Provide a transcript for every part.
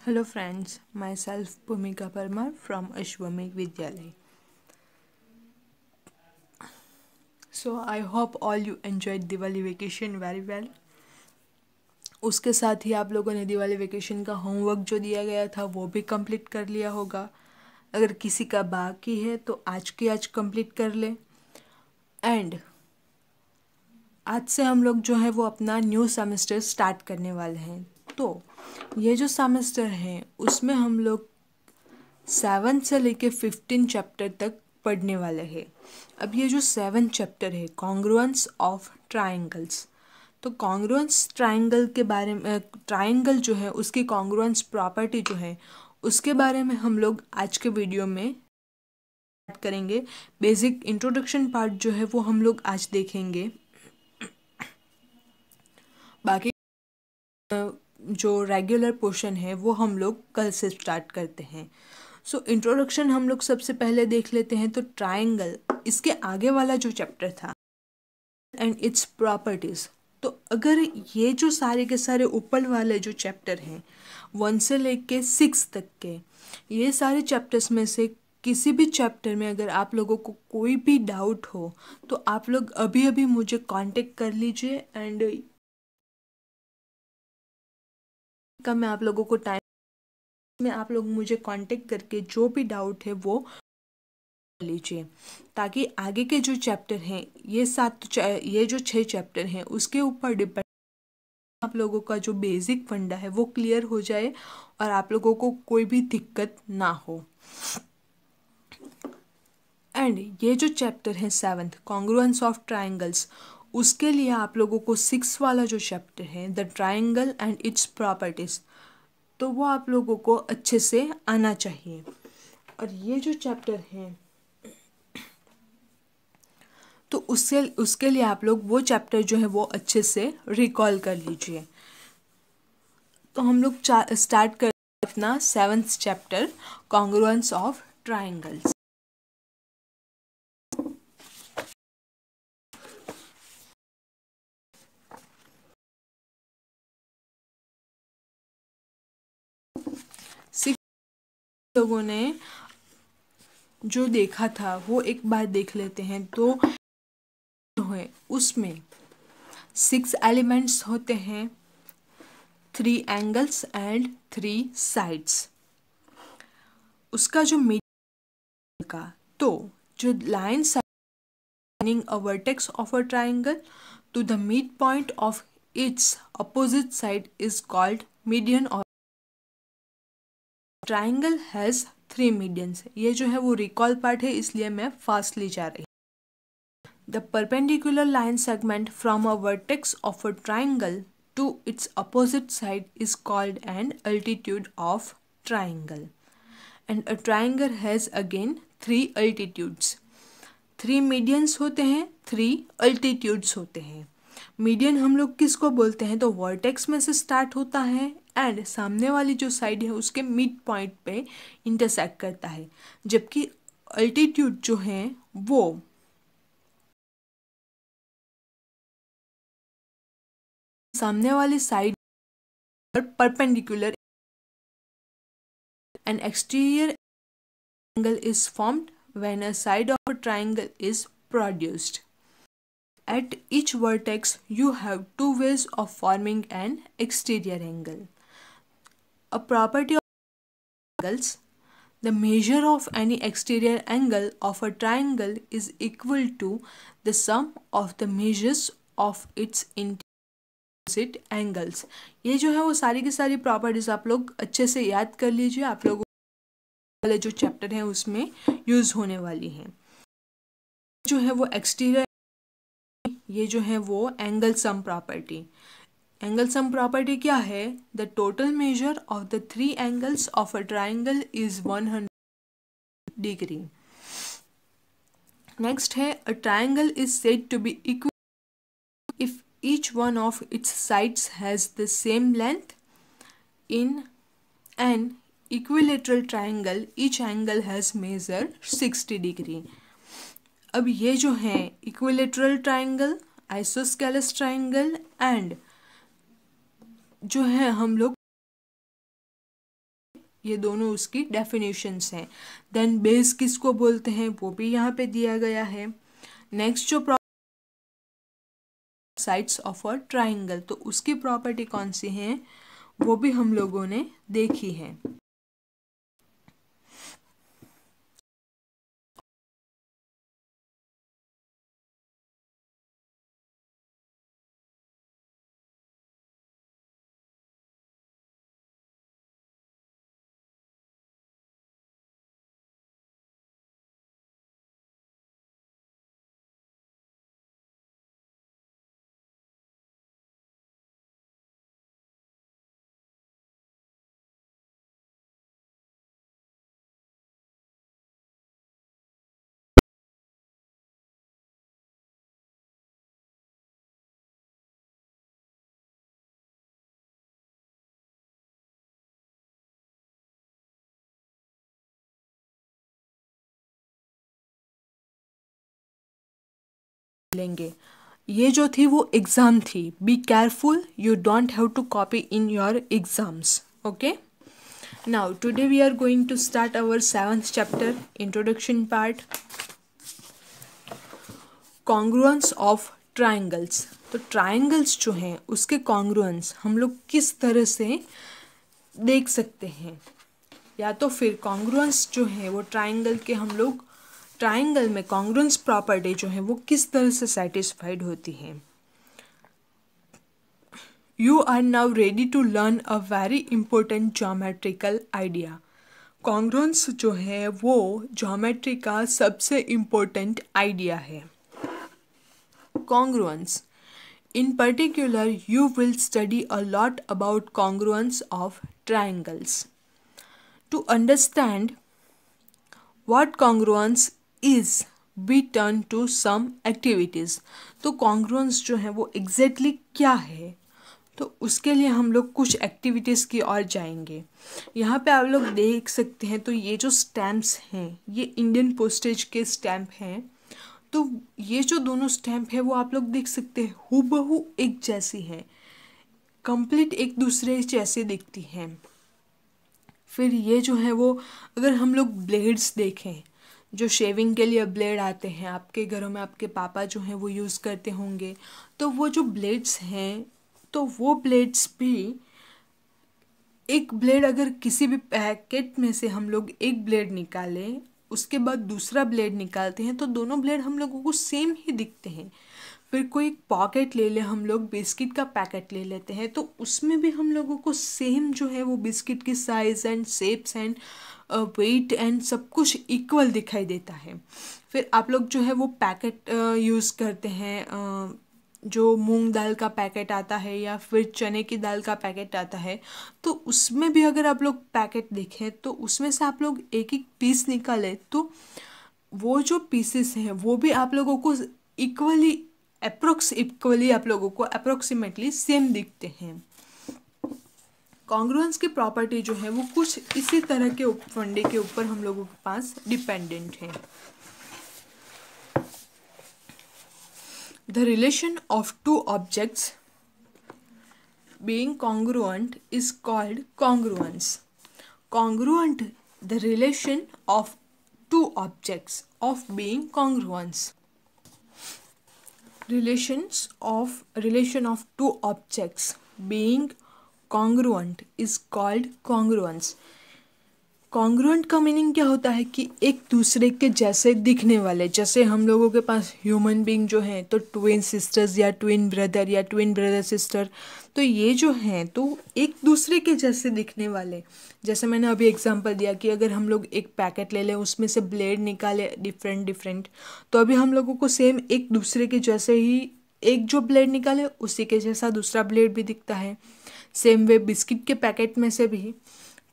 Hello friends, myself Bhumika Parmar from Ashwamedh Vidyalay. So I hope all you enjoyed Diwali vacation very well. उसके साथ ही आप लोगों ने Diwali vacation का homework जो दिया गया था वो भी कंप्लीट कर लिया होगा. अगर किसी का बाकी है तो आज के आज कंप्लीट कर ले. एंड आज से हम लोग जो है वो अपना न्यू सेमेस्टर स्टार्ट करने वाले हैं. तो ये जो सेमेस्टर है उसमें हम लोग 7 से लेके 15 चैप्टर तक पढ़ने वाले हैं. अब ये जो 7 चैप्टर है कॉन्ग्रुएंस ऑफ ट्राइंगल्स. तो कॉन्ग्रुएंस ट्राइंगल के बारे में, ट्राइंगल जो है उसकी कॉन्ग्रुएंस प्रॉपर्टी जो है उसके बारे में हम लोग आज के वीडियो में बात करेंगे. बेसिक इंट्रोडक्शन पार्ट जो है वो हम लोग आज देखेंगे. बाकी जो रेगुलर पोर्शन है वो हम लोग कल से स्टार्ट करते हैं. सो इंट्रोडक्शन हम लोग सबसे पहले देख लेते हैं. तो ट्राइंगल, इसके आगे वाला जो चैप्टर था एंड इट्स प्रॉपर्टीज. तो अगर ये जो सारे के सारे ऊपर वाले जो चैप्टर हैं 1 से लेके 6 तक के, ये सारे चैप्टर्स में से किसी भी चैप्टर में अगर आप लोगों को कोई भी डाउट हो तो आप लोग अभी अभी मुझे कांटेक्ट कर लीजिए. एंड मैं आप लोगों को टाइम में आप लोग मुझे कांटेक्ट करके जो भी डाउट है वो लीजिए, ताकि आगे के जो चैप्टर हैं ये ये जो 6 चैप्टर हैं उसके ऊपर डिपेंड आप लोगों का जो बेसिक फंडा है वो क्लियर हो जाए और आप लोगों को कोई भी दिक्कत ना हो. एंड ये जो चैप्टर है 7th कॉन्ग्रुएंस ऑफ ट्राइंगल्स, उसके लिए आप लोगों को 6 वाला जो चैप्टर है the triangle and its properties, तो वो आप लोगों को अच्छे से आना चाहिए. और ये जो चैप्टर है तो उसके लिए आप लोग वो चैप्टर जो है वो अच्छे से रिकॉल कर लीजिए. तो हम लोग स्टार्ट कर अपना 7th chapter congruence of triangles. लोगों ने जो देखा था वो एक बार देख लेते हैं. तो है उसमें 6 एलिमेंट्स होते हैं, 3 एंगल्स एंड 3 साइड्स. उसका जो मीडियन का, तो जो line joining a vertex of a triangle to the midpoint of its opposite side is called median. और ट्राइंगल हैज 3 मीडियंस. ये जो है वो रिकॉल पार्ट है इसलिए मैं फास्टली जा रही हूँ. The perpendicular line segment from a vertex of a triangle to its opposite side is called an altitude of triangle. And a triangle has again 3 altitudes. 3 medians होते हैं, 3 altitudes होते हैं. मीडियन हम लोग किसको बोलते हैं? तो वर्टेक्स में से स्टार्ट होता है एंड सामने वाली जो साइड है उसके मिड पॉइंट पे इंटरसेक्ट करता है. जबकि अल्टीट्यूड जो है वो सामने वाली साइड पर perpendicular. N exterior angle is formed when a side of a triangle is produced. At each vertex, you have 2 ways of forming an exterior angle. A property of angles: the measure of any exterior angle of a triangle is equal to the sum of the measures of its opposite angles. ये जो है वो सारी की सारी properties आप लोग अच्छे से याद कर लीजिए. आप लोगों वाले जो चैप्टर हैं उसमें यूज होने वाली हैं. जो है वो एक्सटीरियर, ये जो है वो angle sum property. Angle sum property क्या है? The total measure of the 3 angles of a triangle is 100 degree. Next है a triangle is said to be equal if each one of its sides has the same length. In an equilateral triangle each angle has measure 60 degree. अब ये जो है equilateral triangle, isosceles triangle and जो है हम लोग ये दोनों उसकी डेफिनेशंस हैं। देन बेस किसको बोलते हैं वो भी यहाँ पे दिया गया है। नेक्स्ट जो साइड्स ऑफ अ ट्राइंगल, तो उसकी प्रॉपर्टी कौन सी है वो भी हम लोगों ने देखी है। लेंगे, ये जो थी वो एग्जाम थी। Be careful, you don't have to copy in your exams. Okay, now today we are going to start our 7th chapter, introduction part, congruence of triangles. तो ट्राइंगल्स जो हैं उसके कॉन्ग्रुएंस हम लोग किस तरह से देख सकते हैं, या तो फिर कॉन्ग्रुएंस जो है वो ट्राइंगल के हम लोग ट्राइंगल में कॉन्ग्रुएंस प्रॉपर्टी जो है वो किस तरह से सेटिस्फाइड होती है। You are now ready to learn a very important geometrical idea. Congruence जो है वो ज्योमेट्री का सबसे इम्पोर्टेंट आइडिया है। Congruence, in particular you will study a lot about congruence of triangles. To understand what congruence is, we turn to some activities. तो congruence जो है वो exactly क्या है, तो उसके लिए हम लोग कुछ एक्टिविटीज़ की ओर जाएंगे। यहाँ पे आप लोग देख सकते हैं, तो ये जो स्टैम्प्स हैं ये इंडियन पोस्टेज के स्टैम्प हैं। तो ये जो दोनों स्टैम्प है वो आप लोग देख सकते हैं हूबहू एक जैसी हैं, कंप्लीट एक दूसरे जैसे दिखती हैं। फिर ये जो है वो अगर हम लोग ब्लेड्स देखें, जो शेविंग के लिए ब्लेड आते हैं आपके घरों में, आपके पापा जो हैं वो यूज़ करते होंगे, तो वो जो ब्लेड्स हैं तो वो ब्लेड्स भी, एक ब्लेड अगर किसी भी पैकेट में से हम लोग एक ब्लेड निकालें उसके बाद दूसरा ब्लेड निकालते हैं तो दोनों ब्लेड हम लोगों को सेम ही दिखते हैं। फिर कोई पॉकेट ले ले, हम लोग बिस्किट का पैकेट ले लेते हैं तो उसमें भी हम लोगों को सेम जो है वो बिस्किट की size and shapes and weight and सब कुछ इक्वल दिखाई देता है। फिर आप लोग जो है वो पैकेट यूज़ करते हैं, जो मूंग दाल का पैकेट आता है या फिर चने की दाल का पैकेट आता है, तो उसमें भी अगर आप लोग पैकेट देखें तो उसमें से आप लोग एक एक पीस निकालें तो वो जो पीसेस हैं वो भी आप लोगों को इक्वली आप लोगों को अप्रोक्सीमेटली सेम दिखते हैं। कॉन्ग्रुएंस की प्रॉपर्टी जो है वो कुछ इसी तरह के फंडे के ऊपर हम लोगों के पास डिपेंडेंट है। The relation of two objects being congruent is called congruence. Congruent, the relation of two objects of being congruence. Relation of two objects being congruent is called congruence. Congruent का मीनिंग क्या होता है कि एक दूसरे के जैसे दिखने वाले, जैसे हम लोगों के पास ह्यूमन बीइंग जो हैं तो ट्विन सिस्टर्स या ट्विन ब्रदर सिस्टर, तो ये जो हैं तो एक दूसरे के जैसे दिखने वाले। जैसे मैंने अभी एग्जांपल दिया कि अगर हम लोग एक पैकेट ले लें उसमें से ब्लेड निकाले डिफरेंट, तो अभी हम लोगों को सेम एक दूसरे के जैसे ही एक जो ब्लेड निकाले उसी के जैसा दूसरा ब्लेड भी दिखता है। सेम वे बिस्किट के पैकेट में से भी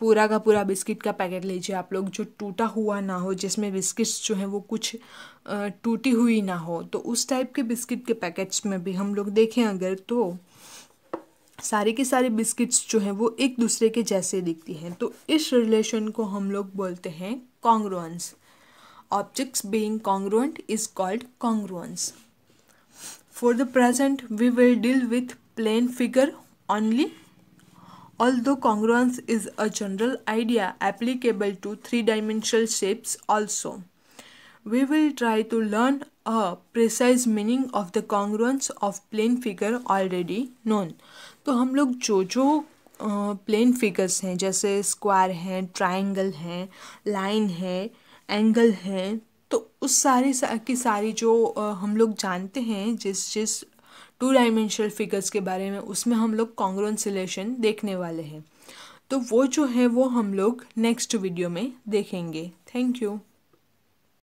पूरा का पूरा बिस्किट का पैकेट लीजिए आप लोग, जो टूटा हुआ ना हो, जिसमें बिस्किट्स जो हैं वो कुछ टूटी हुई ना हो, तो उस टाइप के बिस्किट के पैकेट्स में भी हम लोग देखें अगर तो सारी की सारी बिस्किट्स जो हैं वो एक दूसरे के जैसे दिखती हैं। तो इस रिलेशन को हम लोग बोलते हैं congruence. Objects being congruent is called congruence. For the present we will deal with plane figure only. Although congruence is a general idea applicable to three-dimensional shapes also, we will try to learn a precise meaning of the congruence of plane figure already known. तो हम लोग जो plane figures हैं जैसे square हैं, triangle हैं, line है, angle हैं, तो उस की सारी जो हम लोग जानते हैं जिस टू डायमेंशनल फिगर्स के बारे में, उसमें हम लोग कॉन्ग्रुएंस रिलेशन देखने वाले हैं। तो वो जो है वो हम लोग नेक्स्ट वीडियो में देखेंगे। Thank you.